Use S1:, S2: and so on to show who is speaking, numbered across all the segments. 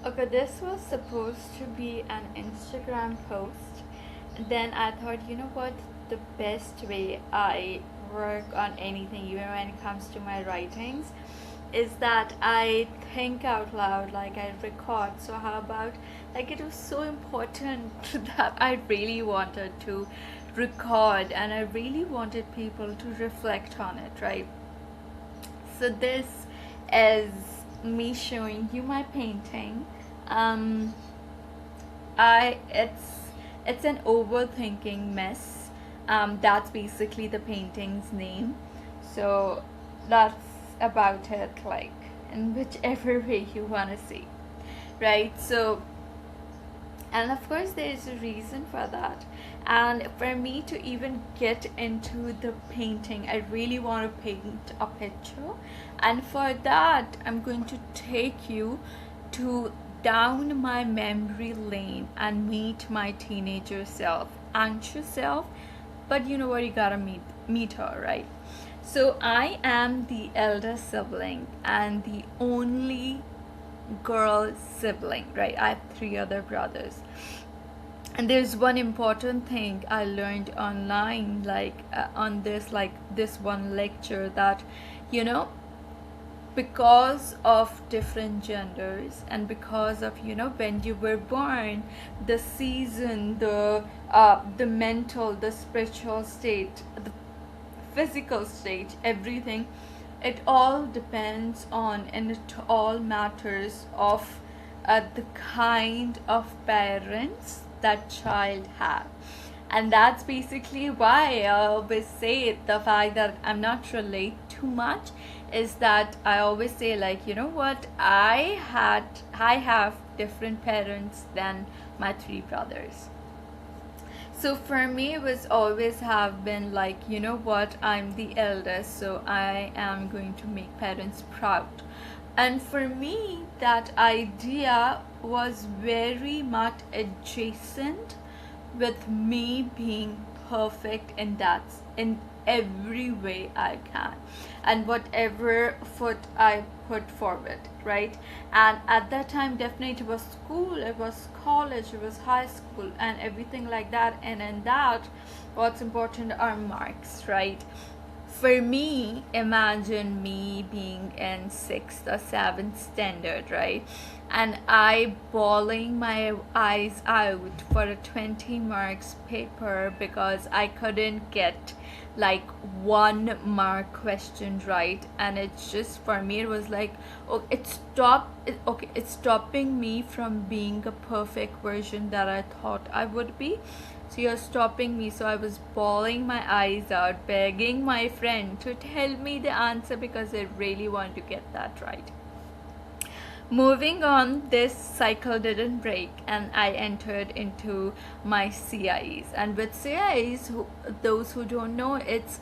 S1: Okay, this was supposed to be an Instagram post. Then I thought, you know what? The best way I work on anything, even when it comes to my writings, is that I think out loud, like I record. So, how about, like, it was so important that I really wanted to record and I really wanted people to reflect on it, right? So this is me showing you my painting. Um, I it's an overthinking mess. That's basically the painting's name. So that's about it, like in whichever way you wanna see, right? So, and of course there is a reason for that, and for me to even get into the painting I really want to paint a picture, and for that I'm going to take you to down my memory lane and meet my teenager self, anxious self. But you know what, you gotta meet her, right? So I am the eldest sibling and the only girl sibling, right? I have three other brothers. And there's one important thing I learned online, like on this, like this one lecture, that you know, because of different genders and because of, you know, when you were born, the season, the mental, the spiritual state, the physical state, everything, it all depends on, and it all matters of the kind of parents that child have. And that's basically why I always say the fact that I'm not relate too much is that I always say, like, you know what, I have different parents than my three brothers. So for me it was always have been like, you know what, I'm the eldest, so I am going to make parents proud. And for me that idea was very much adjacent with me being perfect in that, in every way I can, and whatever foot I put forward, right? And at that time definitely it was school, it was college, it was high school and everything like that. And in that, what's important are marks, right? For me, imagine me being in sixth or seventh standard, right? And I bawling my eyes out for a 20 marks paper because I couldn't get like 1 mark question right. And it's just, for me it was like, oh, okay, it's stopping me from being a perfect version that I thought I would be. So you're stopping me. So I was bawling my eyes out, begging my friend to tell me the answer because I really want to get that right. Moving on, this cycle didn't break and I entered into my CIEs. And with CIEs, those who don't know, it's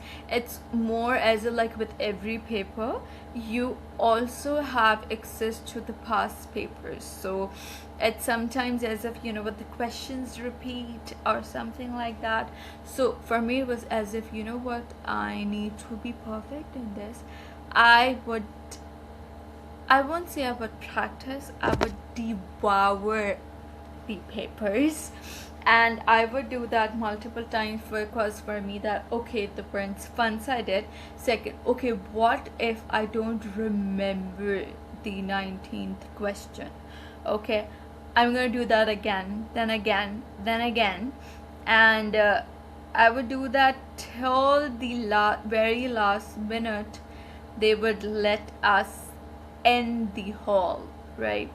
S1: more as a, like with every paper, you also have access to the past papers. So it's sometimes as if, you know, what the questions repeat or something like that. So for me it was as if, you know what, I need to be perfect in this. I won't say I would practice, I would devour the papers. And I would do that multiple times because for me that, okay, the once I did, second, okay, what if I don't remember the 19th question? Okay, I'm gonna do that again, then again, then again. And I would do that till the very last minute they would let us in the hall, right?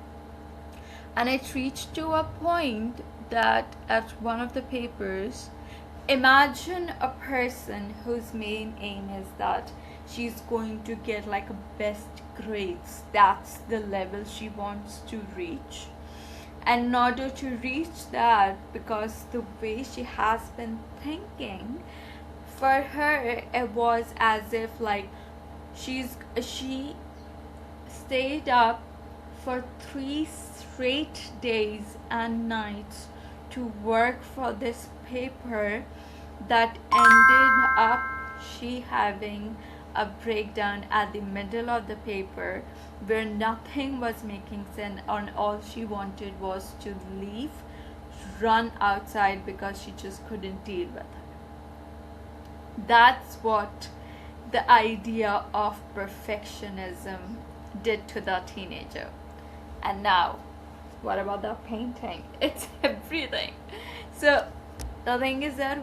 S1: And it reached to a point that at one of the papers, imagine a person whose main aim is that she's going to get like a best grades, that's the level she wants to reach. And in order to reach that, because the way she has been thinking, for her it was as if like she stayed up for 3 straight days and nights to work for this paper that ended up she having a breakdown at the middle of the paper where nothing was making sense, and all she wanted was to leave, run outside, because she just couldn't deal with it. That's what the idea of perfectionism did to the teenager. And now, what about the painting? It's everything. So the thing is that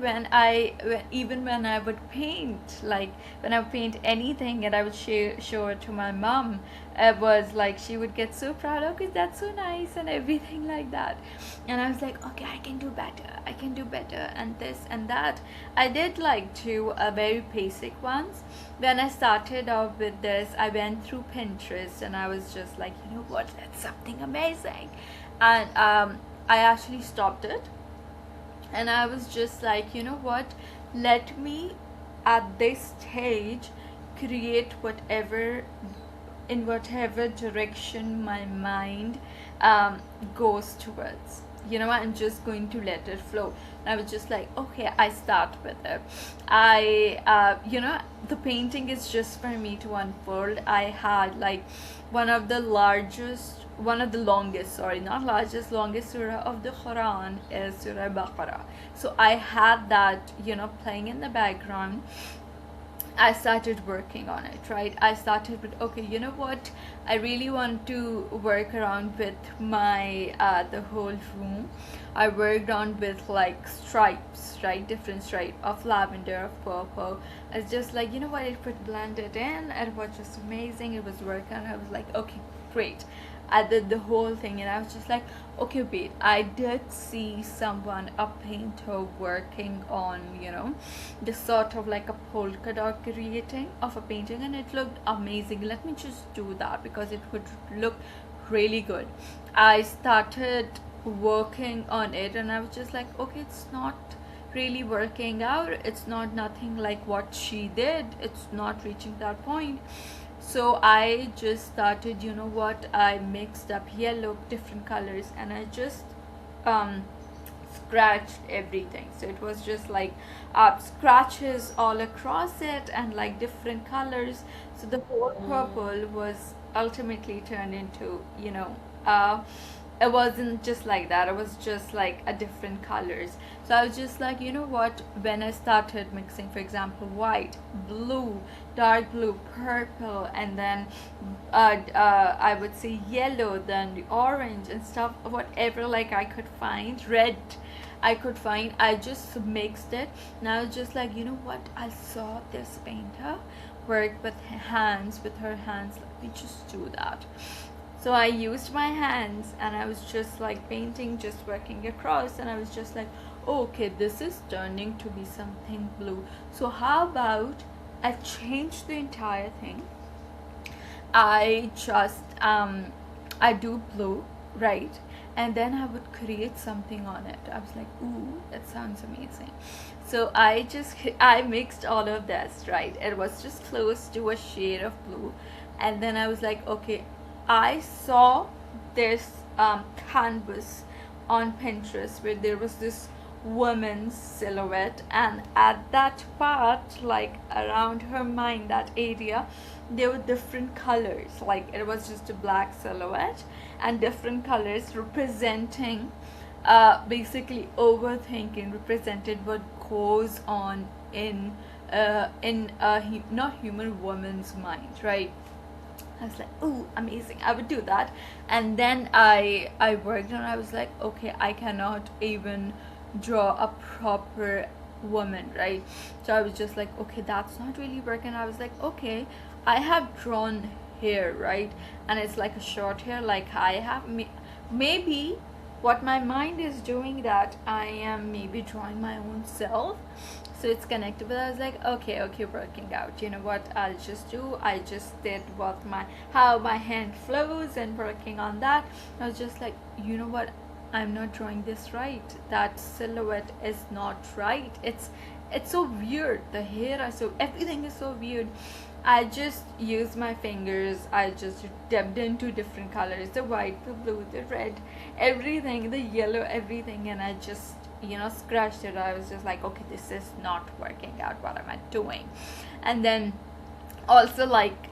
S1: even when I would paint, like when I would paint anything and I would show it to my mom, it was like she would get so proud. Okay, that's so nice and everything like that. And I was like, okay, I can do better, I can do better, and this and that. I did like two very basic ones. When I started off with this, I went through Pinterest and I was just like, you know what, that's something amazing. And I actually stopped it, and I was just like, you know what, let me at this stage create whatever, in whatever direction my mind goes towards. You know, I'm just going to let it flow. And I was just like, okay, I start with it. The painting is just for me to unfold. I had like one of the longest, sorry, not largest, longest surah of the Quran is Surah Baqarah. So I had that, playing in the background. I started working on it, right? I started with, okay, you know what, I really want to work around with my the whole room. I worked on with like stripes, right? Different stripe of lavender, of purple. It's just like, you know what, it would blend it in. It was just amazing. It was working. I was like, okay, great. I did the whole thing, and I was just like, okay, wait, I did see someone, a painter, working on, this sort of like a polka dot creating of a painting, and it looked amazing. Let me just do that because it would look really good. I started working on it, and I was just like, okay, it's not really working out. It's not nothing like what she did. It's not reaching that point. So I just started, I mixed up yellow, different colors, and I just scratched everything. So it was just like scratches all across it and like different colors. So the whole purple was ultimately turned into, it wasn't just like that. It was just like a different colors. So I was just like, you know what, when I started mixing, for example, white, blue, dark blue, purple, and then I would say yellow, then the orange and stuff, whatever like I could find, red I could find, I just mixed it. Now just like, you know what, I saw this painter work with her hands, let me just do that. So I used my hands, and I was just like painting, just working across, and I was just like, oh, okay, this is turning to be something blue. So how about I change the entire thing? I just I do blue, right? And then I would create something on it. I was like, ooh, that sounds amazing. So I mixed all of this, right? It was just close to a shade of blue. And then I was like, okay, I saw this canvas on Pinterest where there was this woman's silhouette, and at that part, like around her mind, that area, there were different colors. Like it was just a black silhouette and different colors representing basically overthinking, represented what goes on in not human woman's mind, right? I was like, oh, amazing, I would do that. And then I worked on, I was like, okay, I cannot even draw a proper woman, right? So I was just like, okay, that's not really working. I was like, okay, I have drawn hair, right? And it's like a short hair, like I have maybe what my mind is doing, that I am maybe drawing my own self, so it's connected. But I was like, okay, working out, you know what, I just did how my hand flows and working on that. I was just like, you know what, I'm not drawing this right. That silhouette is not right. It's so weird. The hair are so, everything is so weird. I just used my fingers. I just dipped into different colors, the white, the blue, the red, everything, the yellow, everything, and I just scratched it. I was just like, okay, this is not working out. What am I doing? And then Also, like,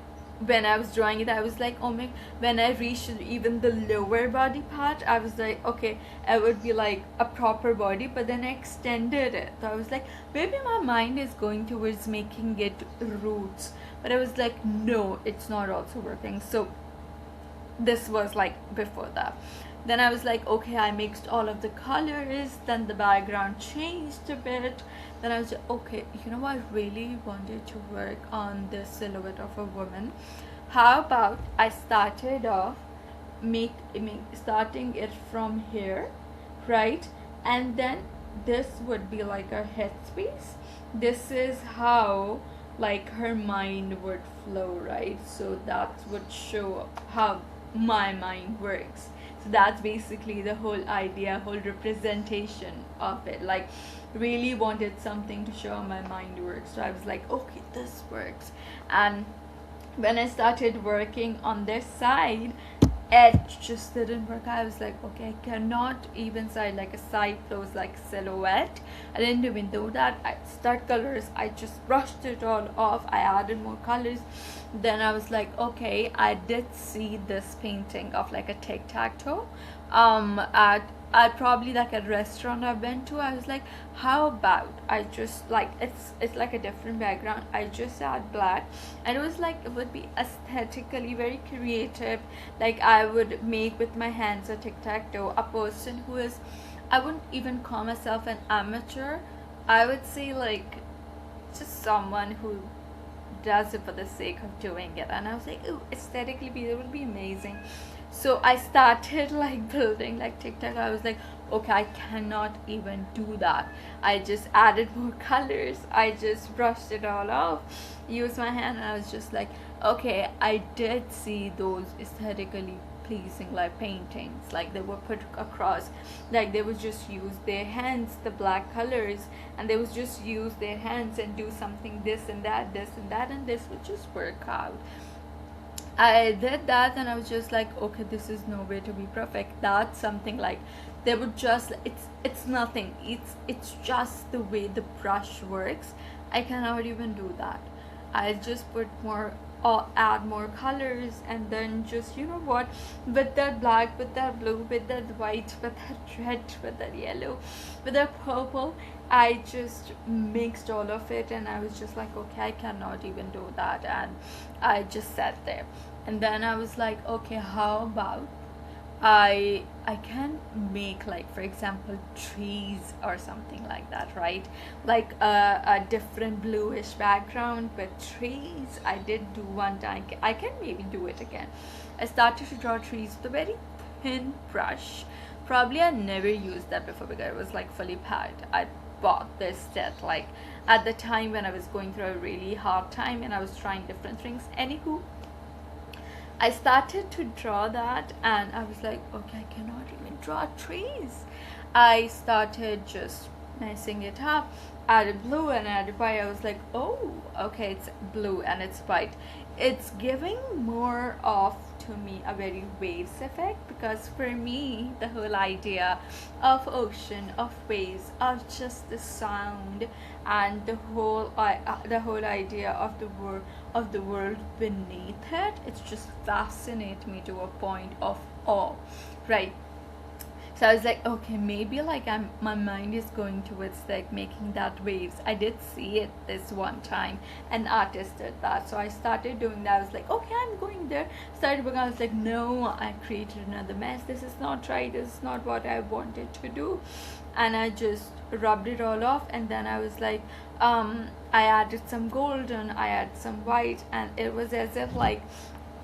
S1: when I was drawing it, I was like, oh my, when I reached even the lower body part, I was like, okay, it would be like a proper body, but then I extended it. So I was like, maybe my mind is going towards making it roots, but I was like, no, it's not also working. So this was like before that. Then I was like, okay, I mixed all of the colors, then the background changed a bit. Then I was like, okay, you know, I really wanted to work on the silhouette of a woman. How about I started off starting it from here, right? And then this would be like a headspace. This is how like her mind would flow, right? So that would show how my mind works. So that's basically the whole idea, whole representation of it. Like, really wanted something to show how my mind works. So I was like, okay, this works. And when I started working on this side, it just didn't work. I was like, okay, I cannot even side like a side close like silhouette. I didn't even do that. I start colors, I just brushed it all off. I added more colors. Then I was like, okay, I did see this painting of like a tic-tac-toe at probably like a restaurant I went to. I was like, how about I just like, it's like a different background, I just add black. And it was like, it would be aesthetically very creative. Like, I would make with my hands a tic-tac-toe. A person who is, I wouldn't even call myself an amateur, I would say like just someone who does it for the sake of doing it. And I was like, ooh, aesthetically it would be amazing. So I started like building like TikTok. I was like, okay, I cannot even do that. I just added more colors, I just brushed it all off, used my hand, and I was just like, okay, I did see those aesthetically pleasing like paintings, like they were put across, like they would just use their hands, the black colors, and they would just use their hands and do something, this and that, this and that, and this would just work out. I did that and I was just like, okay, this is no way to be perfect. That's something like they would just, it's nothing. It's just the way the brush works. I cannot even do that. I just put more or add more colors, and then just, you know what, with that black, with that blue, with that white, with that red, with that yellow, with that purple, I just mixed all of it. And I was just like, okay, I cannot even do that. And I just sat there. And then I was like, okay, how about I can make, like, for example, trees or something like that, right? Like a different bluish background with trees. I did do one time. I can maybe do it again. I started to draw trees with a very thin brush. Probably I never used that before because it was like fully packed. I bought this set like at the time when I was going through a really hard time and I was trying different things. Anywho, I started to draw that and I was like, okay, I cannot even draw trees. I started just messing it up, added blue and added white. I was like, oh, okay, it's blue and it's white. It's giving more of, to me, a very waves effect, because for me the whole idea of ocean, of waves, of just the sound and the whole idea of the world beneath it, it's just fascinates me to a point of awe, right? So I was like, okay, maybe like my mind is going towards like making that waves. I did see it this one time, an artist did that, so I started doing that. I was like, okay, I'm going there. Started working. I was like, no, I created another mess. This is not right. This is not what I wanted to do. And I just rubbed it all off. And then I was like, I added some golden, I added some white, and it was as if like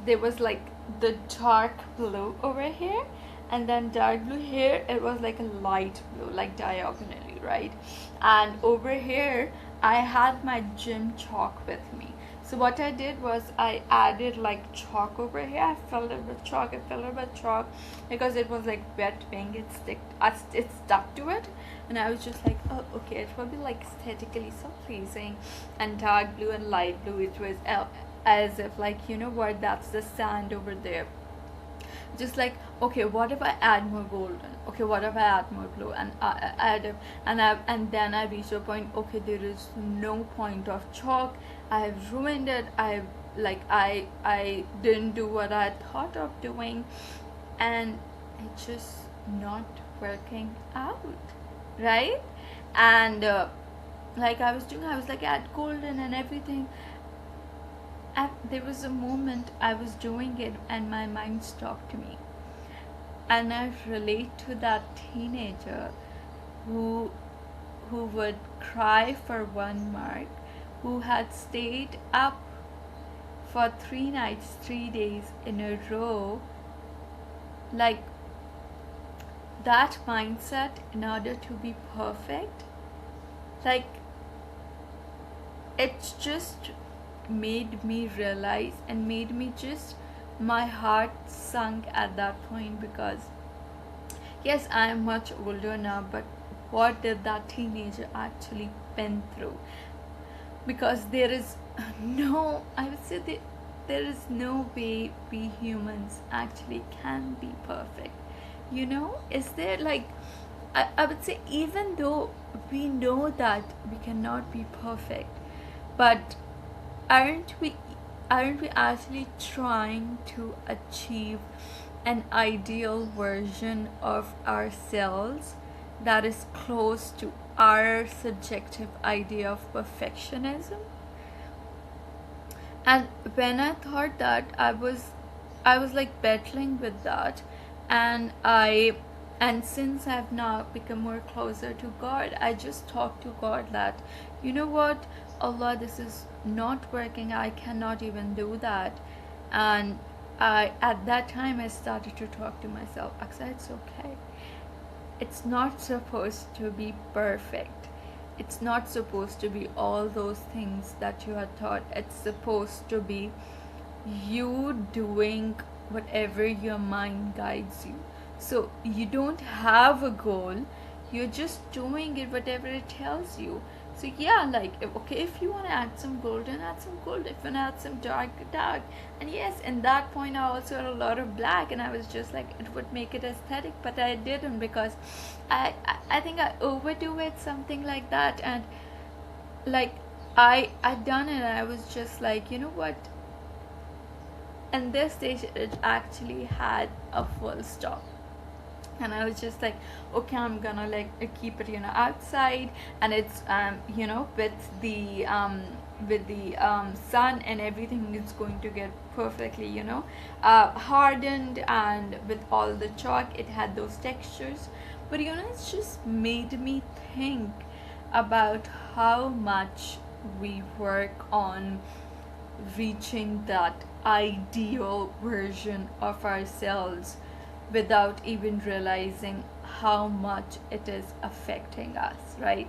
S1: there was like the dark blue over here and then dark blue here. It was like a light blue, like diagonally, right? And over here I had my gym chalk with me. So what I did was I added like chalk over here. I filled it with chalk. I filled it with chalk because it was like wet ink. It stuck to it, and I was just like, oh, okay, it will be like aesthetically so pleasing. And dark blue and light blue, it was as if like, you know what, that's the sand over there. just like, okay, what if I add more golden, okay, what if I add more blue, and I add it, and then I reach a point, okay, there is no point of chalk, I have ruined it, I didn't do what I thought of doing, and it's just not working out, right? And I was like at golden and everything. There was a moment I was doing it and my mind stopped me, and I relate to that teenager who would cry for 1 mark, who had stayed up for 3 nights, 3 days in a row, like that mindset in order to be perfect. Like, it's just made me realize and made me just, my heart sunk at that point, because yes, I am much older now, but what did that teenager actually been through? Because there is no, I would say that there is no way we humans actually can be perfect. You know, is there, like, I would say, even though we know that we cannot be perfect, but aren't we actually trying to achieve an ideal version of ourselves that is close to our subjective idea of perfectionism? And when I thought that, I was like battling with that, and since I've now become more closer to God, I just talk to God that, you know what, Allah, this is not working, I cannot even do that. And at that time I started to talk to myself, Aqsa, it's okay, it's not supposed to be perfect, it's not supposed to be all those things that you had thought. It's supposed to be you doing whatever your mind guides you. So you don't have a goal, you're just doing it whatever it tells you. So yeah, like, okay, if you want to add some golden, add some gold. If you want to add some dark, dark. And yes, in that point I also had a lot of black, and I was just like, it would make it aesthetic, but I didn't, because I think I overdo it, something like that. And like, I done it, and I was just like, you know what, and this stage it actually had a full stop. And I was just like, okay, I'm gonna like keep it, outside, and it's with the sun and everything, it's going to get perfectly hardened, and with all the chalk it had those textures. But it's just made me think about how much we work on reaching that ideal version of ourselves without even realizing how much it is affecting us, right?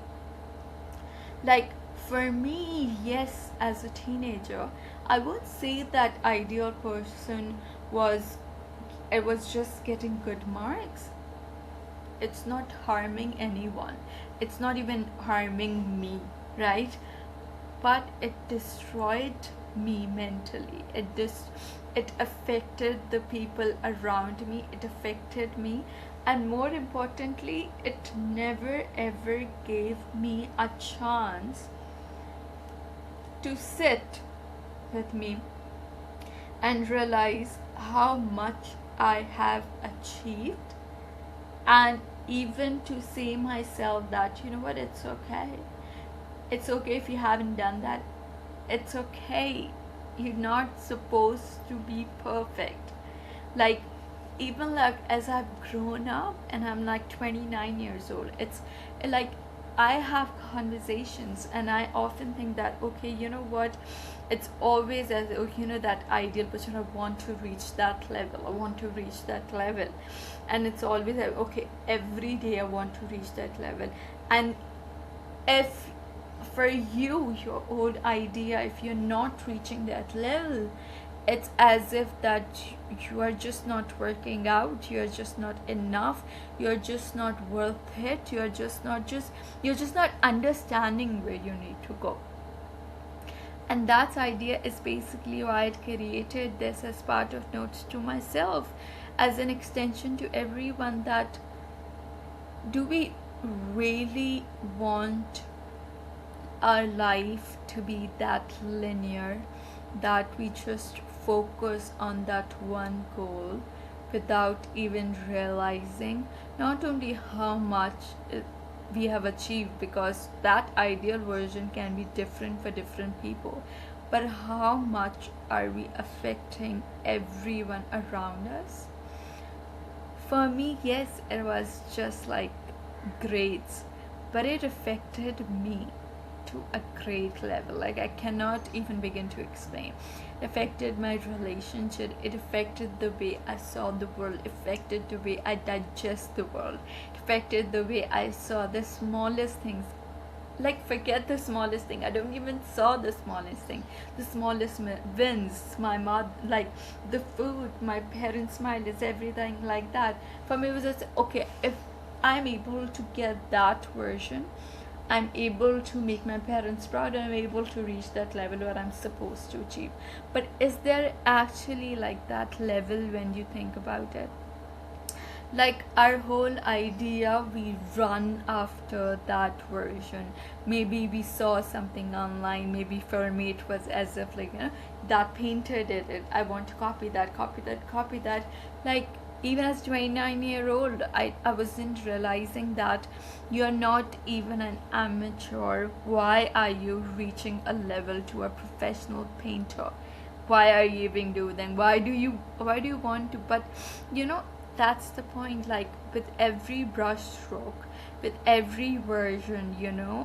S1: Like, for me, yes, as a teenager, I would say that ideal person was, it was just getting good marks. It's not harming anyone, it's not even harming me, right? But it destroyed me mentally. It affected the people around me, it affected me, and more importantly, it never ever gave me a chance to sit with me and realize how much I have achieved, and even to say myself that, you know what, it's okay. It's okay if you haven't done that. It's okay. You're not supposed to be perfect. Like, even like as I've grown up and I'm like 29 years old, it's like I have conversations and I often think that, okay, you know what, it's always as, that ideal person, I want to reach that level, I want to reach that level. And it's always like, okay, every day I want to reach that level. And if for you, your old idea, if you're not reaching that level, it's as if that you are just not working out, you're just not enough, you're just not worth it, you're just not understanding where you need to go. And that idea is basically why I created this as part of notes to myself. as an extension to everyone, that do we really want our life to be that linear, that we just focus on that one goal without even realizing not only how much we have achieved, because that ideal version can be different for different people, but how much are we affecting everyone around us? For me, yes, it was just like grades, but it affected me to a great level. Like, I cannot even begin to explain. It affected my relationship, it affected the way I saw the world, affected the way I digest the world, it affected the way I saw the smallest things. Like, forget the smallest thing, I don't even saw the smallest thing, the smallest wins, my mother, like the food, my parents smile, is everything like that. For me, it was just okay, if I'm able to get that version, I'm able to make my parents proud, and I'm able to reach that level where I'm supposed to achieve. But is there actually like that level when you think about it? Like, our whole idea, we run after that version. Maybe we saw something online, maybe for me it was as if, like, that painter did it, I want to copy that, copy that, copy that. Like, even as 29-year-old, I wasn't realizing that you're not even an amateur. Why are you reaching a level to a professional painter? Why are you even doing? Why do you want to? But that's the point. Like, with every brush stroke, with every version,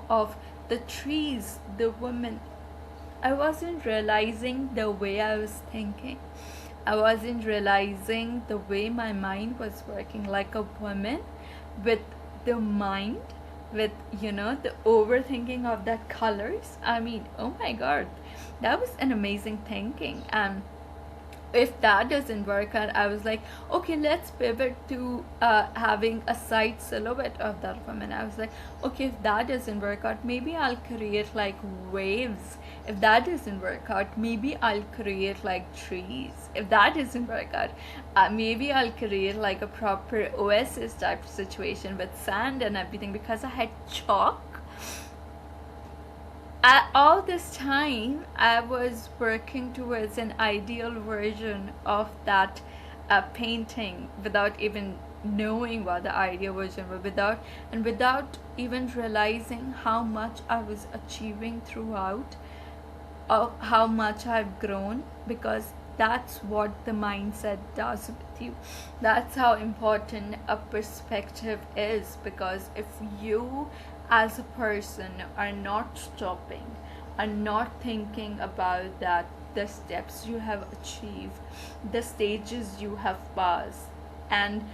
S1: of the trees, the woman, I wasn't realizing the way I was thinking. I wasn't realizing the way my mind was working, like a woman with the mind, with the overthinking of that colors. I mean, oh my god, that was an amazing thinking. And if that doesn't work out, I was like, okay, let's pivot to having a side silhouette of that woman. I was like, okay, if that doesn't work out, maybe I'll create like waves. If that doesn't work out, maybe I'll create like trees. If that doesn't work out, maybe I'll create like a proper oasis type situation with sand and everything, because I had chalk. All this time, I was working towards an ideal version of that painting without even knowing what the ideal version was, without even realizing how much I was achieving throughout, of how much I've grown, because that's what the mindset does with you. That's how important a perspective is, because if you as a person are not stopping, are not thinking about that, the steps you have achieved, the stages you have passed, and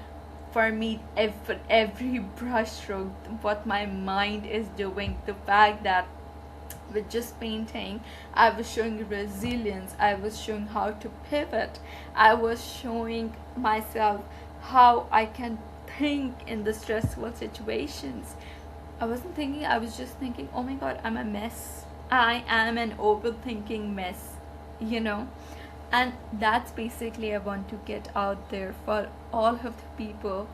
S1: for me, every brushstroke, what my mind is doing, the fact that with just painting, I was showing resilience, I was showing how to pivot, I was showing myself how I can think in the stressful situations. I wasn't thinking, I was just thinking, oh my god, I'm a mess. I am an overthinking mess, you know? And that's basically I want to get out there for all of the people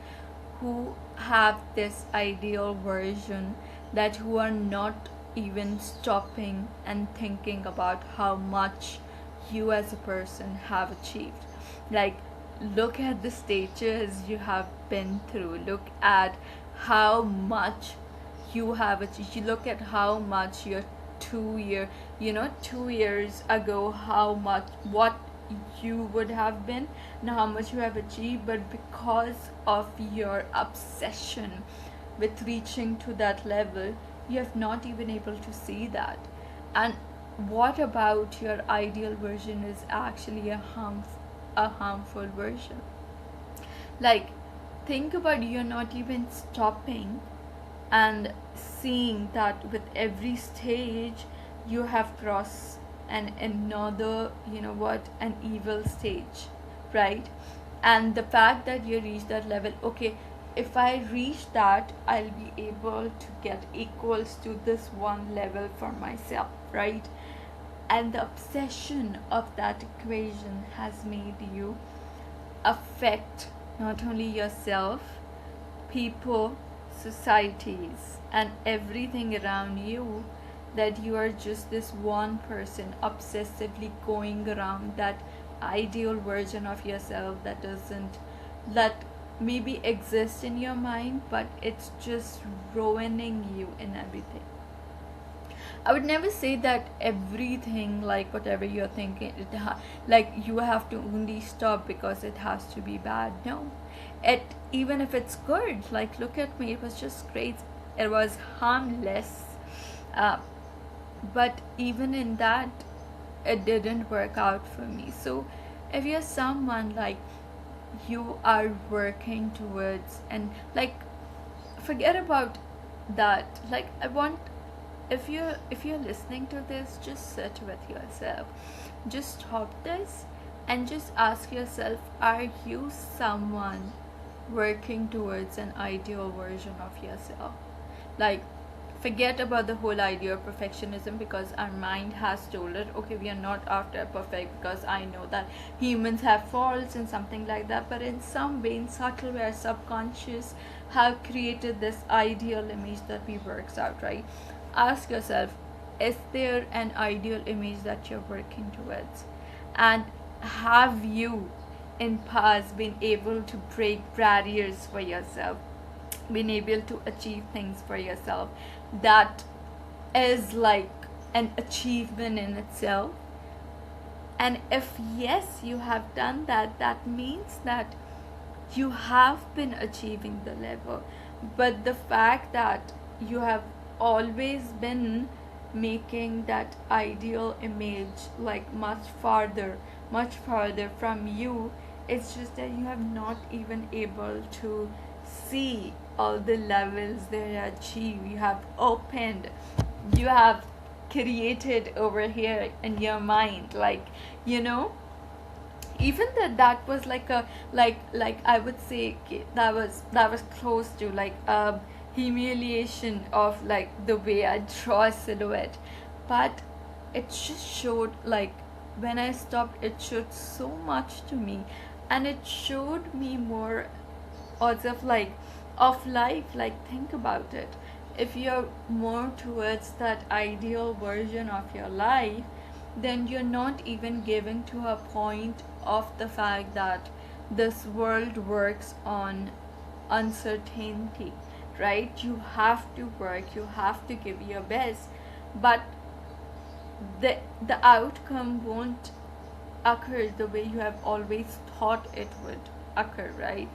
S1: who have this ideal version, that who are not even stopping and thinking about how much you as a person have achieved. Like, look at the stages you have been through, look at how much you have achieved, you look at how much your 2 years ago, how much, what you would have been, and how much you have achieved. But because of your obsession with reaching to that level, you have not even able to see that. And what about your ideal version is actually a harmful version. Like, think about, you're not even stopping and seeing that with every stage you have crossed another, an evil stage, right? And the fact that you reach that level, okay, if I reach that, I'll be able to get equals to this one level for myself, right? And the obsession of that equation has made you affect not only yourself, people, societies, and everything around you, that you are just this one person obsessively going around that ideal version of yourself that doesn't, that maybe exists in your mind, but it's just ruining you in everything. I would never say that everything, like whatever you're thinking, like you have to only stop because it has to be bad. No, it, even if it's good, like look at me, it was just great, it was harmless, uh, but even in that, it didn't work out for me. So if you're someone like you are working towards, and like forget about that, like I want, if you're listening to this, just sit with yourself, just stop this and just ask yourself, are you someone working towards an ideal version of yourself? Like forget about the whole idea of perfectionism, because our mind has told it, okay, we are not after perfect, because I know that humans have faults and something like that, but in some way, in subtle way, our subconscious have created this ideal image that we works out, right? Ask yourself, is there an ideal image that you're working towards? And have you in past been able to break barriers for yourself, been able to achieve things for yourself that is like an achievement in itself? And if yes, you have done that, that means that you have been achieving the level. But the fact that you have always been making that ideal image like much farther from you, it's just that you have not even able to see all the levels they achieve. You have opened, you have created over here in your mind, like, you know, even that was like a, like I would say, that was close to like a humiliation of like the way I draw a silhouette. But it just showed, like when I stopped, it showed so much to me, and it showed me more odds of life. Like think about it, if you're more towards that ideal version of your life, then you're not even giving to a point of the fact that this world works on uncertainty, right? You have to work, you have to give your best, but the outcome won't occur the way you have always thought it would occur, right?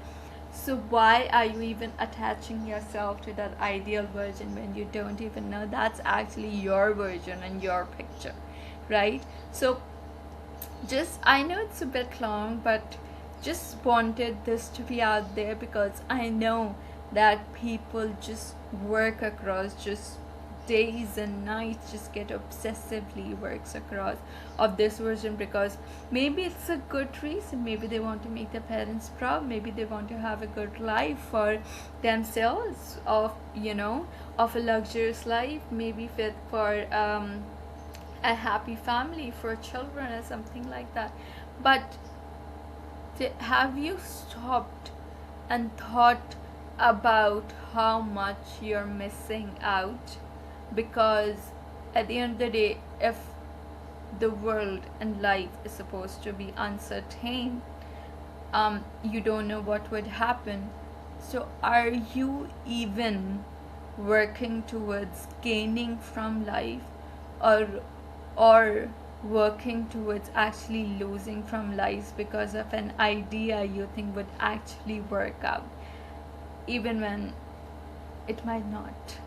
S1: So why are you even attaching yourself to that ideal version when you don't even know that's actually your version and your picture, right? So just, I know it's a bit long, but just wanted this to be out there, because I know that people just work across, just days and nights, just get obsessively works across of this version, because maybe it's a good reason, maybe they want to make their parents proud, maybe they want to have a good life for themselves, of, you know, of a luxurious life, maybe fit for a happy family for children or something like that. But have you stopped and thought about how much you're missing out? Because at the end of the day, if the world and life is supposed to be uncertain, you don't know what would happen. So are you even working towards gaining from life, or working towards actually losing from life because of an idea you think would actually work out, even when it might not?